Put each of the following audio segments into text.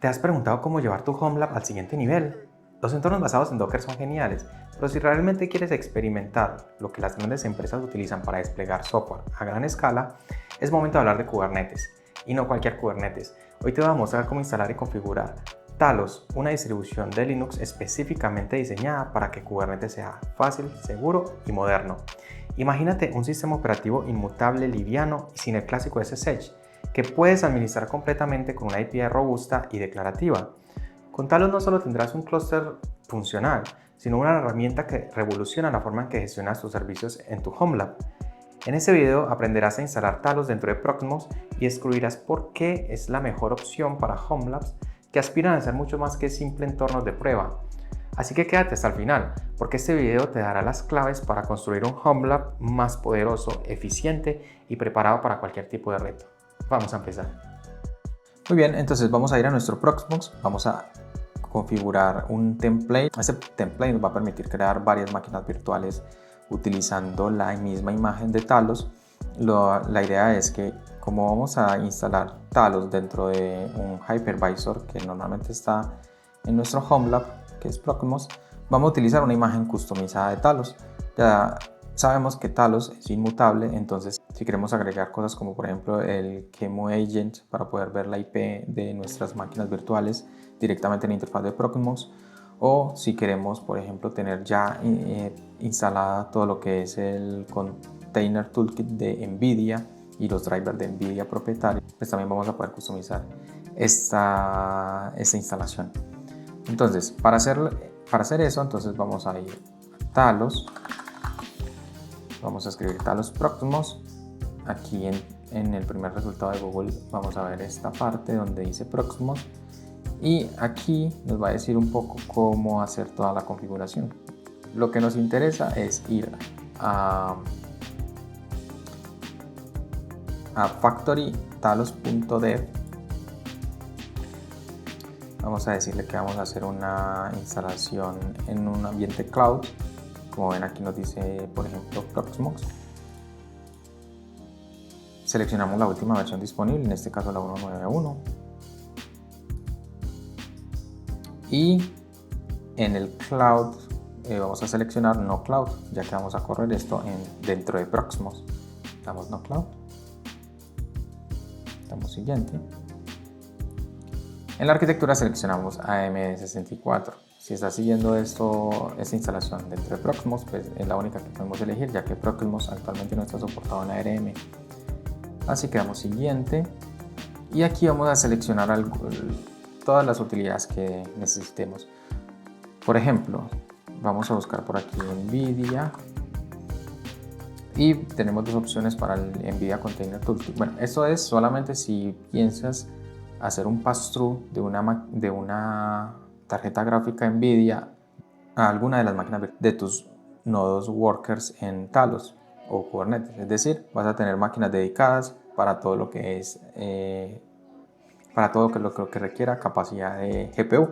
¿Te has preguntado cómo llevar tu Home Lab al siguiente nivel? Los entornos basados en Docker son geniales, pero si realmente quieres experimentar lo que las grandes empresas utilizan para desplegar software a gran escala, es momento de hablar de Kubernetes, y no cualquier Kubernetes. Hoy te voy a mostrar cómo instalar y configurar Talos, una distribución de Linux específicamente diseñada para que Kubernetes sea fácil, seguro y moderno. Imagínate un sistema operativo inmutable, liviano y sin el clásico SSH, que puedes administrar completamente con una API robusta y declarativa. Con Talos no solo tendrás un clúster funcional, sino una herramienta que revoluciona la forma en que gestionas tus servicios en tu Home Lab. En este video aprenderás a instalar Talos dentro de Proxmox y descubrirás por qué es la mejor opción para Home Labs que aspiran a ser mucho más que simple entornos de prueba. Así que quédate hasta el final, porque este video te dará las claves para construir un Home Lab más poderoso, eficiente y preparado para cualquier tipo de reto. Vamos a empezar. Muy bien, entonces vamos a ir a nuestro Proxmox, vamos a configurar un template. Este template nos va a permitir crear varias máquinas virtuales utilizando la misma imagen de Talos. La idea es que como vamos a instalar Talos dentro de un hypervisor que normalmente está en nuestro Home Lab, que es Proxmox, vamos a utilizar una imagen customizada de Talos. Ya sabemos que Talos es inmutable, entonces si queremos agregar cosas como por ejemplo el QEMU Agent para poder ver la IP de nuestras máquinas virtuales directamente en la interfaz de Proxmox, o si queremos por ejemplo tener ya instalada todo lo que es el Container Toolkit de NVIDIA y los drivers de NVIDIA propietarios, pues también vamos a poder customizar esta instalación. Entonces para hacer eso, entonces vamos a ir a Talos. Vamos a escribir Talos Proxmox. Aquí en el primer resultado de Google vamos a ver esta parte donde dice Proxmox. Y aquí nos va a decir un poco cómo hacer toda la configuración. Lo que nos interesa es ir a factory talos.dev. Vamos a decirle que vamos a hacer una instalación en un ambiente cloud. Como ven aquí nos dice por ejemplo Proxmox. Seleccionamos la última versión disponible, en este caso la 1.9.1. Y en el cloud vamos a seleccionar no cloud, ya que vamos a correr esto dentro de Proxmox. Damos no cloud. Damos siguiente. En la arquitectura seleccionamos AMD64. Si está siguiendo esta instalación dentro de Proxmox, pues es la única que podemos elegir, ya que Proxmox actualmente no está soportado en ARM. Así que damos siguiente. Y aquí vamos a seleccionar todas las utilidades que necesitemos. Por ejemplo, vamos a buscar por aquí NVIDIA. Y tenemos dos opciones para el NVIDIA Container Toolkit. Bueno, esto es solamente si piensas hacer un pass-through de una tarjeta gráfica NVIDIA a alguna de las máquinas de tus nodos workers en Talos o Kubernetes. Es decir, vas a tener máquinas dedicadas para todo lo que es lo que requiera capacidad de GPU.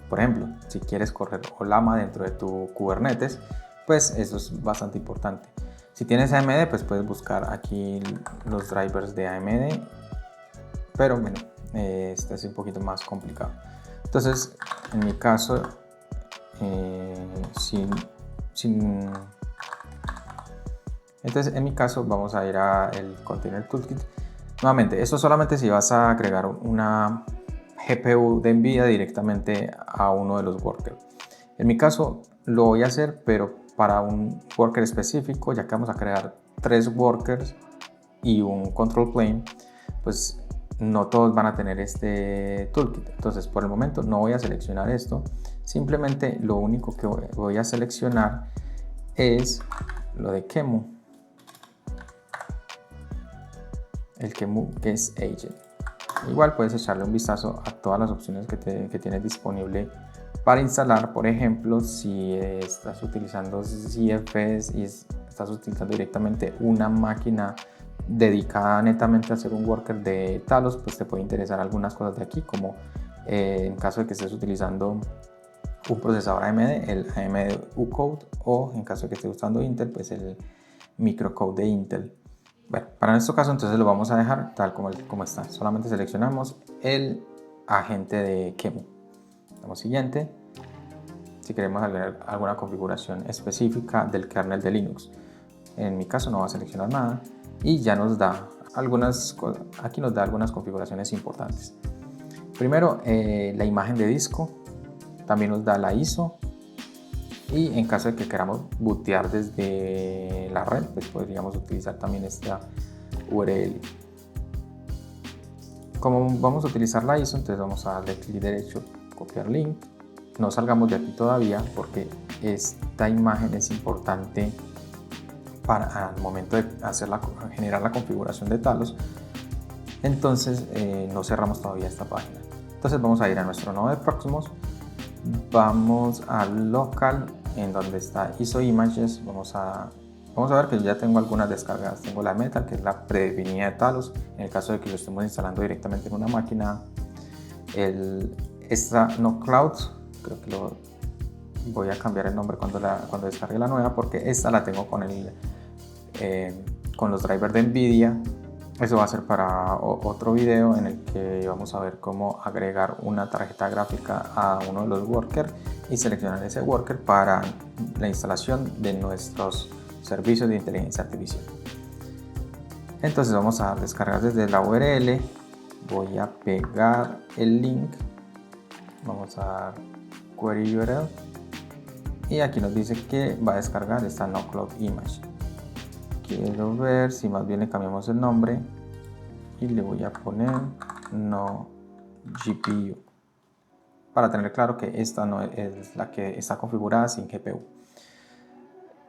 Por ejemplo, si quieres correr Ollama dentro de tu Kubernetes, pues eso es bastante importante. Si tienes AMD, pues puedes buscar aquí los drivers de AMD, pero bueno, este es un poquito más complicado. Entonces, en mi caso, entonces en mi caso vamos a ir al Container Toolkit. Nuevamente, esto solamente si vas a agregar una GPU de NVIDIA directamente a uno de los workers. En mi caso lo voy a hacer, pero para un worker específico, ya que vamos a crear 3 workers y un control plane, pues no todos van a tener este toolkit. Entonces por el momento no voy a seleccionar esto, simplemente lo único que voy a seleccionar es lo de QEMU, el QEMU que es Agent. Igual puedes echarle un vistazo a todas las opciones que tienes disponible para instalar. Por ejemplo, si estás utilizando CFS y estás utilizando directamente una máquina dedicada netamente a hacer un worker de Talos, pues te puede interesar algunas cosas de aquí, como en caso de que estés utilizando un procesador AMD, el AMD U-Code, o en caso de que estés usando Intel, pues el microcode de Intel. Bueno, para nuestro caso entonces lo vamos a dejar tal como está. Solamente seleccionamos el agente de QEMU. Damos siguiente. Si queremos agregar alguna configuración específica del kernel de Linux. En mi caso no va a seleccionar nada y ya nos da aquí nos da algunas configuraciones importantes. Primero, la imagen de disco, también nos da la ISO y en caso de que queramos bootear desde la red, pues podríamos utilizar también esta URL. Como vamos a utilizar la ISO, entonces vamos a darle clic derecho, copiar link. No salgamos de aquí todavía porque esta imagen es importante para al momento de generar la configuración de Talos. Entonces no cerramos todavía esta página. Entonces vamos a ir a nuestro nodo de Proxmox, vamos a local en donde está ISO images, vamos a ver que ya tengo algunas descargadas. Tengo la Metal, que es la predefinida de Talos, en el caso de que lo estemos instalando directamente en una máquina. Esta NoCloud, creo que voy a cambiar el nombre cuando descargue la nueva, porque esta la tengo con los drivers de NVIDIA. Eso va a ser para otro video en el que vamos a ver cómo agregar una tarjeta gráfica a uno de los workers y seleccionar ese worker para la instalación de nuestros servicios de inteligencia artificial. Entonces vamos a descargar desde la URL, voy a pegar el link, vamos a dar query URL y aquí nos dice que va a descargar esta NoCloud image. Quiero ver si más bien le cambiamos el nombre y le voy a poner no GPU para tener claro que esta no es la que está configurada sin GPU.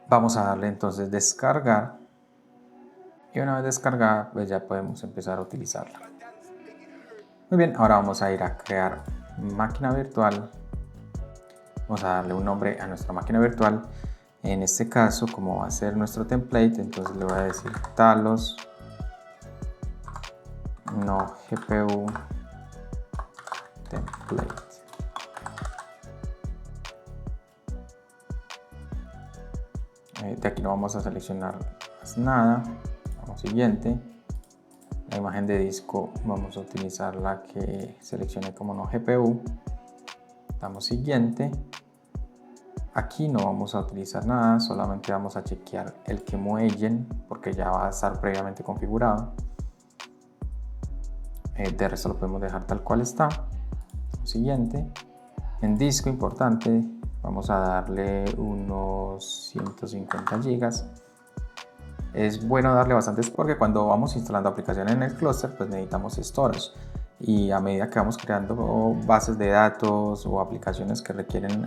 Vamos a darle entonces descargar y una vez descargada pues ya podemos empezar a utilizarla. Muy bien, ahora vamos a ir a crear máquina virtual. Vamos a darle un nombre a nuestra máquina virtual. En este caso, como va a ser nuestro template, entonces le voy a decir Talos no GPU template. De aquí no vamos a seleccionar más nada. Vamos siguiente. La imagen de disco vamos a utilizar la que seleccioné como no GPU. Damos siguiente. Aquí no vamos a utilizar nada, solamente vamos a chequear el QEMU Agent porque ya va a estar previamente configurado. De resto lo podemos dejar tal cual está. Siguiente. En disco, importante, vamos a darle unos 150 GB. Es bueno darle bastantes porque cuando vamos instalando aplicaciones en el clúster pues necesitamos storage y a medida que vamos creando bases de datos o aplicaciones que requieren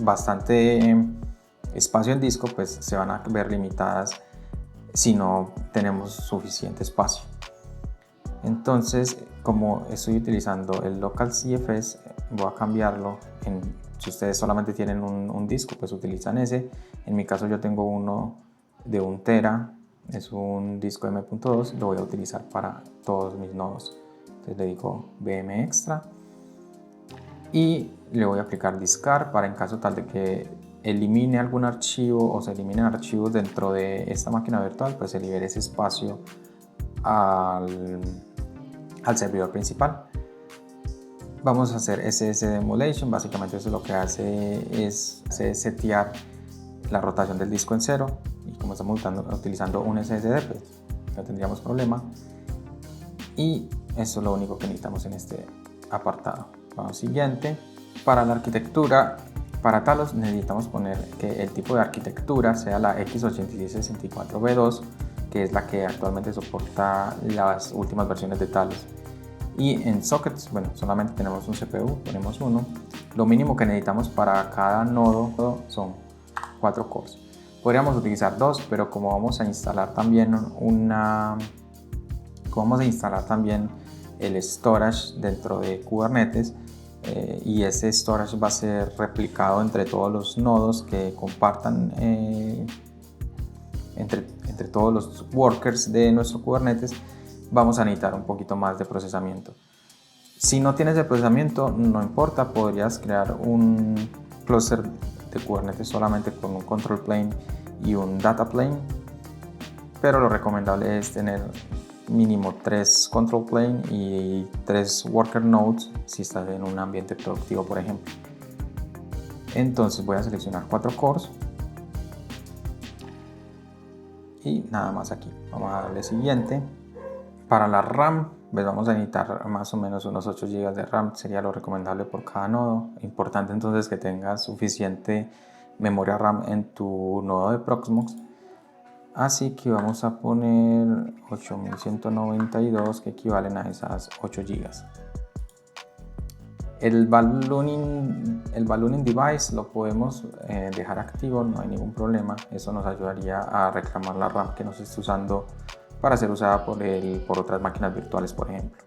bastante espacio en disco pues se van a ver limitadas si no tenemos suficiente espacio. Entonces, como estoy utilizando el local CFS, voy a cambiarlo. Si ustedes solamente tienen un disco, pues utilizan ese. En mi caso yo tengo uno de 1 tera, es un disco M.2, lo voy a utilizar para todos mis nodos. Entonces le digo VM extra y le voy a aplicar discard para en caso tal de que elimine algún archivo o se eliminen archivos dentro de esta máquina virtual, pues se libere ese espacio al servidor principal. Vamos a hacer SSD Emulation. Básicamente eso lo que hace es setear la rotación del disco en 0 y como estamos utilizando un SSD pues no tendríamos problema y eso es lo único que necesitamos en este apartado. Vamos siguiente. Para la arquitectura, para Talos necesitamos poner que el tipo de arquitectura sea la x86-64v2, que es la que actualmente soporta las últimas versiones de Talos. Y en sockets, bueno, solamente tenemos un CPU, ponemos uno. Lo mínimo que necesitamos para cada nodo son 4 cores. Podríamos utilizar 2, pero como vamos a instalar también el storage dentro de Kubernetes, y ese storage va a ser replicado entre todos los nodos que compartan entre todos los workers de nuestro Kubernetes, vamos a necesitar un poquito más de procesamiento. Si no tienes el procesamiento, no importa, podrías crear un cluster de Kubernetes solamente con un control plane y un data plane, pero lo recomendable es tener mínimo 3 control plane y 3 worker nodes si estás en un ambiente productivo, por ejemplo. Entonces voy a seleccionar 4 cores y nada más aquí. Vamos a darle siguiente. Para la RAM, pues vamos a necesitar más o menos unos 8 GB de RAM, sería lo recomendable por cada nodo. Importante entonces que tengas suficiente memoria RAM en tu nodo de Proxmox. Así que vamos a poner 8192, que equivalen a esas 8 GB. El ballooning device lo podemos dejar activo, no hay ningún problema. Eso nos ayudaría a reclamar la RAM que nos esté usando para ser usada por otras máquinas virtuales, por ejemplo.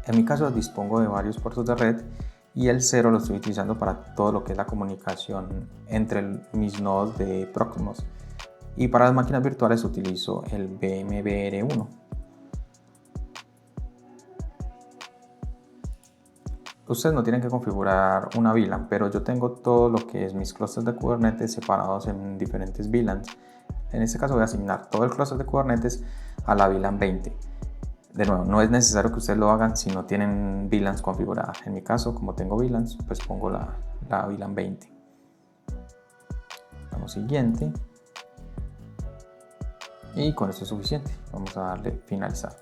En mi caso dispongo de varios puertos de red y el 0 lo estoy utilizando para todo lo que es la comunicación entre mis nodos de Proxmox. Y para las máquinas virtuales utilizo el VMBR1. Ustedes no tienen que configurar una VLAN, pero yo tengo todo lo que es mis clusters de Kubernetes separados en diferentes VLANs. En este caso voy a asignar todo el cluster de Kubernetes a la VLAN 20. De nuevo, no es necesario que ustedes lo hagan si no tienen VLANs configuradas. En mi caso, como tengo VLANs, pues pongo la VLAN 20. Damos siguiente. Y con esto es suficiente. Vamos a darle finalizar.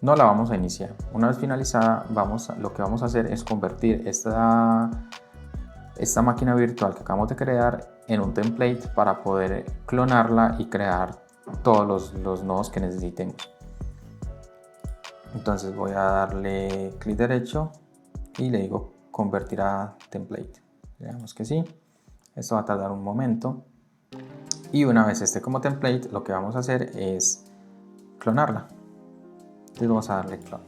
No la vamos a iniciar. Una vez finalizada, lo que vamos a hacer es convertir esta máquina virtual que acabamos de crear en un template para poder clonarla y crear todos los nodos que necesitemos. Entonces voy a darle clic derecho y le digo convertir a template. Veamos que sí. Esto va a tardar un momento. Y una vez esté como template, lo que vamos a hacer es clonarla. Entonces vamos a darle clon.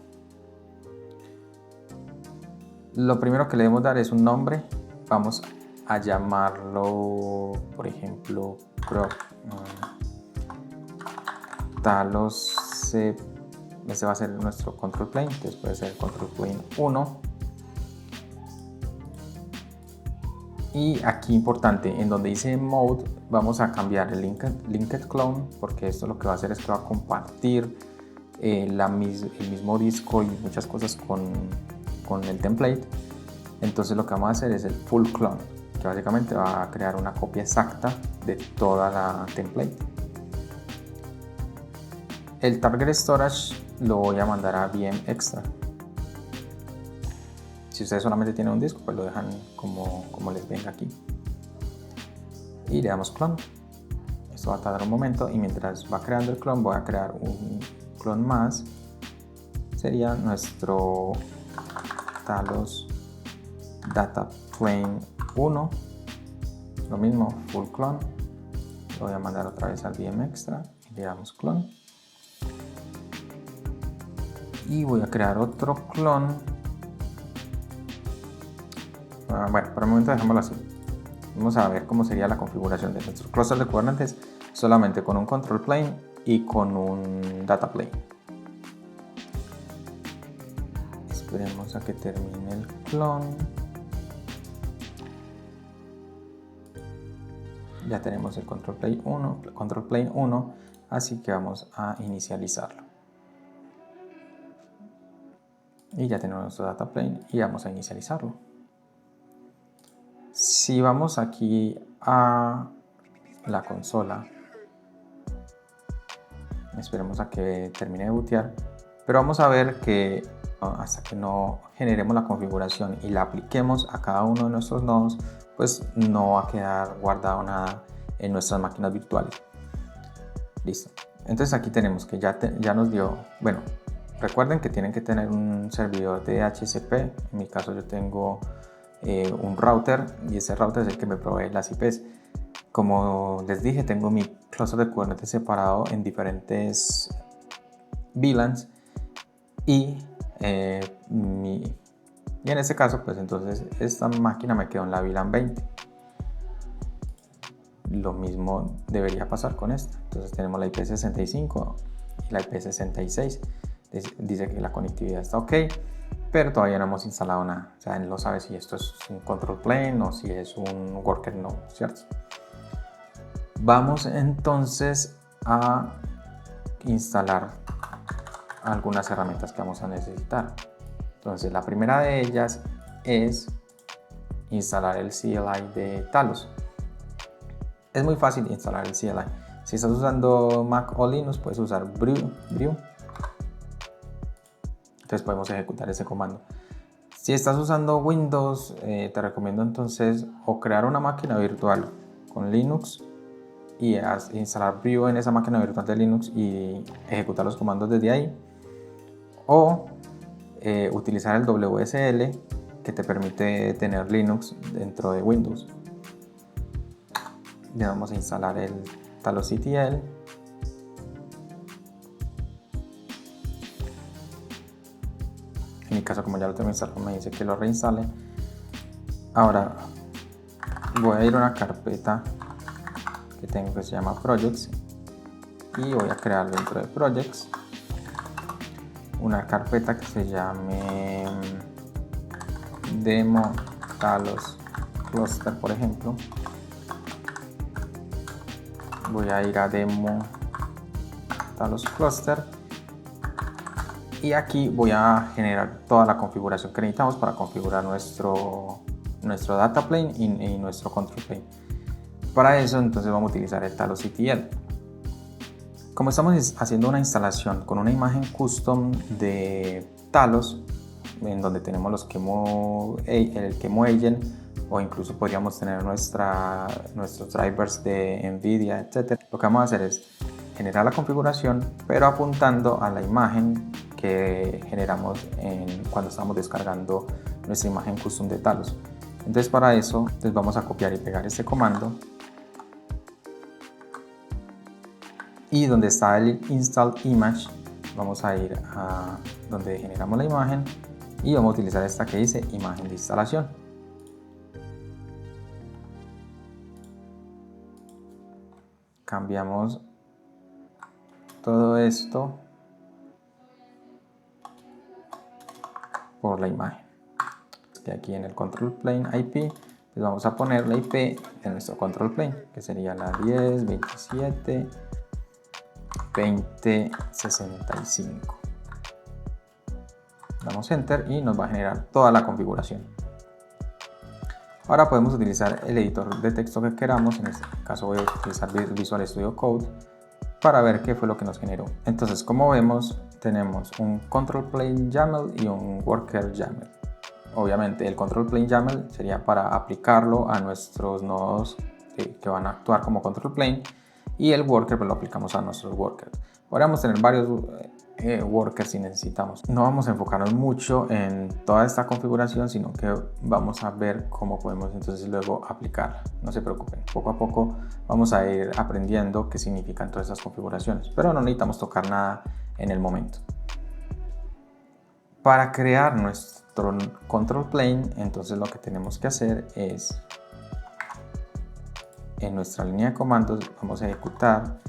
Lo primero que le debemos dar es un nombre. Vamos a llamarlo, por ejemplo, Talos. Este va a ser nuestro control plane. Entonces puede ser control plane 1. Y aquí importante, en donde dice mode, vamos a cambiar el linked clone, porque esto lo que va a hacer es que va a compartir el mismo disco y muchas cosas con el template. Entonces lo que vamos a hacer es el full clone, que básicamente va a crear una copia exacta de toda la template. El target storage lo voy a mandar a VM extra. Si ustedes solamente tienen un disco, pues lo dejan como les venga aquí. Y le damos clon. Esto va a tardar un momento y mientras va creando el clon voy a crear un clon más. Sería nuestro Talos Data Plane 1. Lo mismo, full clon. Lo voy a mandar otra vez al VM extra y le damos clon. Y voy a crear otro clon. Bueno, por el momento dejémoslo así. Vamos a ver cómo sería la configuración de nuestro cluster de Kubernetes solamente con un control plane y con un data plane. Esperemos a que termine el clon. Ya tenemos el control plane 1, así que vamos a inicializarlo. Y ya tenemos nuestro data plane y vamos a inicializarlo. Si vamos aquí a la consola, esperemos a que termine de bootear, pero vamos a ver que hasta que no generemos la configuración y la apliquemos a cada uno de nuestros nodos, pues no va a quedar guardado nada en nuestras máquinas virtuales. Listo. Entonces aquí tenemos que ya nos dio, bueno, recuerden que tienen que tener un servidor de DHCP. En mi caso yo tengo un router y ese router es el que me provee las IPs. Como les dije, tengo mi cluster de Kubernetes separado en diferentes VLANs y en este caso pues entonces esta máquina me quedó en la VLAN 20. Lo mismo debería pasar con esta. Entonces tenemos la IP65 y la IP66. Dice que la conectividad está ok, pero todavía no hemos instalado nada. O sea, él no sabe si esto es un control plane o si es un worker node, ¿cierto? Vamos entonces a instalar algunas herramientas que vamos a necesitar. Entonces la primera de ellas es instalar el CLI de Talos. Es muy fácil instalar el CLI. Si estás usando Mac o Linux, puedes usar brew. Entonces podemos ejecutar ese comando. Si estás usando Windows, te recomiendo entonces o crear una máquina virtual con Linux y instalar brew en esa máquina virtual de Linux y ejecutar los comandos desde ahí, o utilizar el WSL, que te permite tener Linux dentro de Windows. Le vamos a instalar el talosctl. En mi caso, como ya lo tengo instalado, me dice que lo reinstale. Ahora voy a ir a una carpeta que tengo que se llama Projects y voy a crear dentro de Projects una carpeta que se llame Demo Talos Cluster, por ejemplo. Voy a ir a Demo Talos Cluster y aquí voy a generar toda la configuración que necesitamos para configurar nuestro data plane y nuestro control plane. Para eso entonces vamos a utilizar el talosctl. Como estamos haciendo una instalación con una imagen custom de Talos, en donde tenemos el Qemu Agent, o incluso podríamos tener nuestros drivers de NVIDIA, etc. Lo que vamos a hacer es generar la configuración, pero apuntando a la imagen que generamos cuando estamos descargando nuestra imagen custom de Talos. Entonces para eso vamos a copiar y pegar este comando, y donde está el install image vamos a ir a donde generamos la imagen y vamos a utilizar esta que dice imagen de instalación. Cambiamos todo esto por la imagen. Y aquí en el control plane IP les vamos a poner la IP de nuestro control plane, que sería la 10.27.20.65. Damos enter y nos va a generar toda la configuración. Ahora podemos utilizar el editor de texto que queramos. En este caso voy a utilizar Visual Studio Code para ver qué fue lo que nos generó. Entonces, como vemos, tenemos un control plane YAML y un worker YAML. Obviamente el control plane YAML sería para aplicarlo a nuestros nodos que van a actuar como control plane, y el worker pues lo aplicamos a nuestros workers. Podríamos tener varios workers si necesitamos. No vamos a enfocarnos mucho en toda esta configuración, sino que vamos a ver cómo podemos entonces luego aplicarla. No se preocupen, poco a poco vamos a ir aprendiendo qué significan todas estas configuraciones, pero no necesitamos tocar nada en el momento. Para crear nuestro control plane, entonces lo que tenemos que hacer es, en nuestra línea de comandos vamos a ejecutar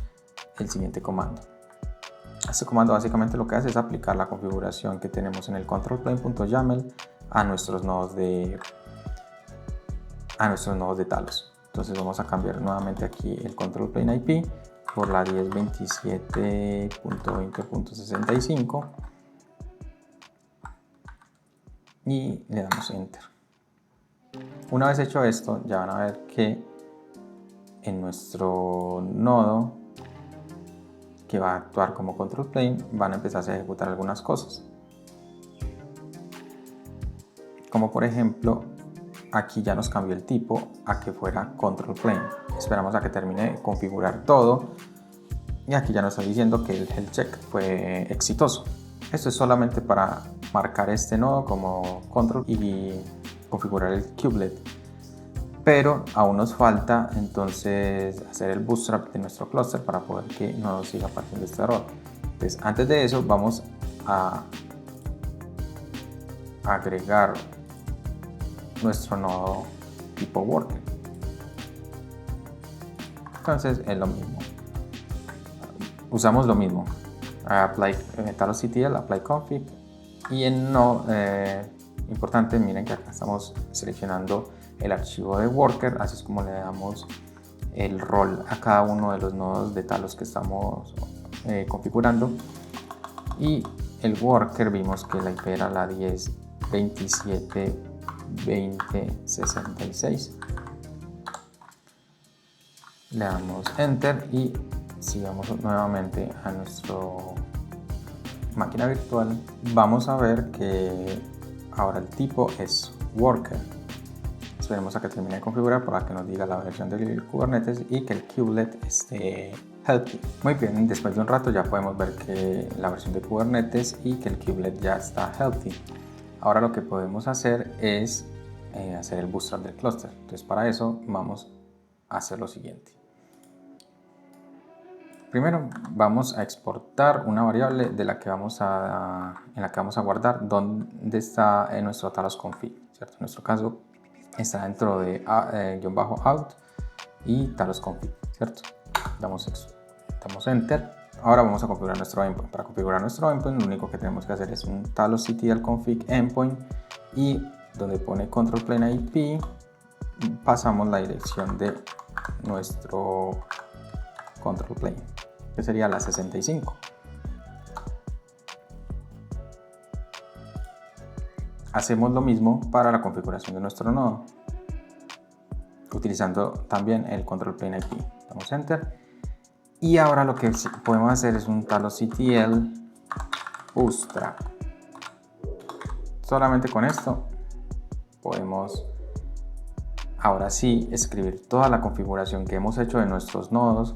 el siguiente comando. Este comando básicamente lo que hace es aplicar la configuración que tenemos en el controlplane.yaml a nuestros nodos de Talos. Entonces vamos a cambiar nuevamente aquí el control plane IP por la 10.27.20.65 y le damos enter. Una vez hecho esto, ya van a ver que en nuestro nodo que va a actuar como control plane van a empezar a ejecutar algunas cosas, como por ejemplo aquí ya nos cambió el tipo a que fuera control plane. Esperamos a que termine de configurar todo y aquí ya nos está diciendo que el health check fue exitoso. Esto es solamente para marcar este nodo como control y configurar el kubelet, pero aún nos falta entonces hacer el bootstrap de nuestro clúster para poder que no nos siga partiendo este error. Entonces, antes de eso vamos a agregar nuestro nodo tipo worker. Entonces es lo mismo, usamos lo mismo, apply talosctl, apply config, y en no importante, miren que acá estamos seleccionando el archivo de worker, así es como le damos el rol a cada uno de los nodos de Talos que estamos configurando. Y el worker vimos que la IP era la 10.27.20.66. Le damos enter y si vamos nuevamente a nuestra máquina virtual, vamos a ver que ahora el tipo es worker. Esperemos a que termine de configurar para que nos diga la versión del Kubernetes y que el kubelet esté healthy. Muy bien, después de un rato ya podemos ver que la versión de Kubernetes y que el kubelet ya está healthy. Ahora lo que podemos hacer es hacer el bootstrap del clúster. Entonces para eso vamos a hacer lo siguiente. Primero vamos a exportar una variable en la que vamos a guardar dónde está en nuestro talos config, ¿cierto? En nuestro caso está dentro de _out y talos config, ¿cierto? Damos enter. Ahora vamos a configurar nuestro endpoint. Para configurar nuestro endpoint lo único que tenemos que hacer es un talosctl config endpoint y donde pone control plane IP pasamos la dirección de nuestro control plane, que sería la 65. Hacemos lo mismo para la configuración de nuestro nodo, utilizando también el control plane IP. Damos enter. Y ahora lo que podemos hacer es un talosctl bootstrap. Solamente con esto podemos ahora sí escribir toda la configuración que hemos hecho de nuestros nodos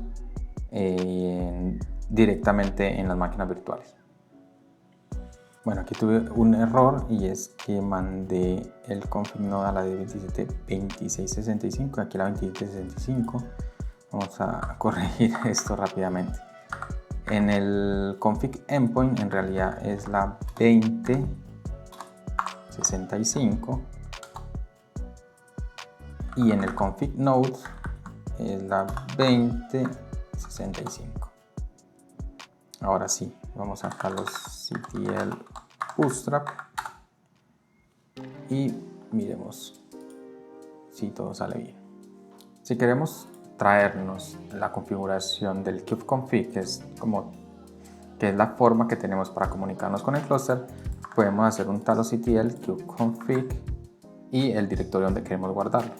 directamente en las máquinas virtuales. Bueno, aquí tuve un error y es que mandé el config node a la de 27.26.65, aquí la 27.65. Vamos a corregir esto rápidamente. En el config endpoint en realidad es la 20.65 y en el config node es la 20.65. Ahora sí, vamos a talosctl bootstrap y miremos si todo sale bien. Si queremos traernos la configuración del kubeconfig, que es la forma que tenemos para comunicarnos con el clúster, podemos hacer un talosctl kubeconfig y el directorio donde queremos guardarlo.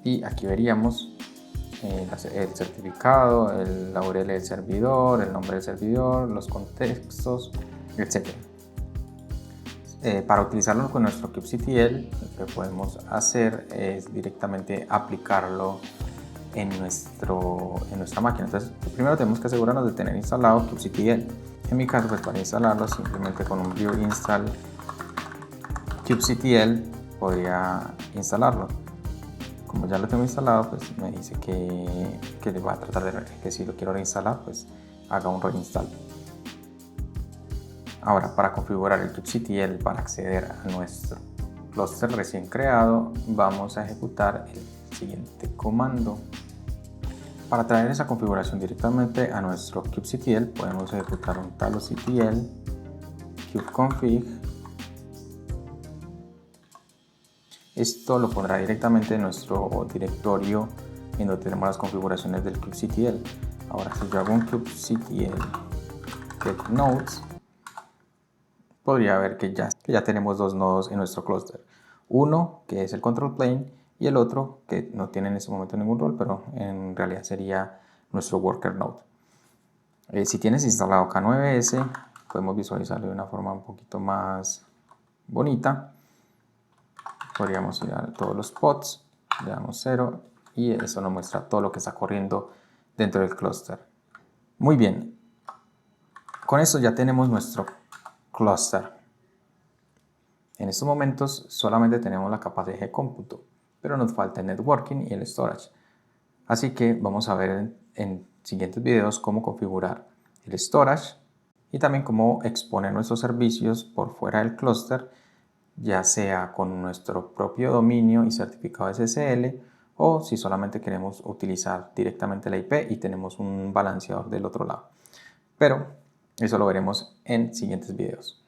Y aquí veríamos el certificado, la URL del servidor, el nombre del servidor, los contextos, etc. Para utilizarlo con nuestro kubectl, lo que podemos hacer es directamente aplicarlo en nuestra máquina. Entonces, primero tenemos que asegurarnos de tener instalado kubectl. En mi caso, pues para instalarlo, simplemente con un view install kubectl podría instalarlo. Como ya lo tengo instalado, pues me dice que le va a tratar de que si lo quiero reinstalar, pues haga un reinstall. Ahora, para configurar el kubectl para acceder a nuestro clúster recién creado, vamos a ejecutar el siguiente comando. Para traer esa configuración directamente a nuestro kubectl, podemos ejecutar un talosctl kubeconfig. Esto lo pondrá directamente en nuestro directorio en donde tenemos las configuraciones del kubectl. Ahora, si yo hago un kubectl get nodes, podría ver que ya tenemos dos nodos en nuestro clúster. Uno que es el control plane y el otro que no tiene en este momento ningún rol, pero en realidad sería nuestro worker node. Si tienes instalado K9s, podemos visualizarlo de una forma un poquito más bonita. Podríamos ir a todos los pods, le damos 0 y eso nos muestra todo lo que está corriendo dentro del clúster. Muy bien, con esto ya tenemos nuestro clúster. En estos momentos solamente tenemos la capacidad de cómputo, pero nos falta el networking y el storage. Así que vamos a ver en siguientes videos cómo configurar el storage y también cómo exponer nuestros servicios por fuera del clúster, ya sea con nuestro propio dominio y certificado SSL o si solamente queremos utilizar directamente la IP y tenemos un balanceador del otro lado. Pero eso lo veremos en siguientes videos.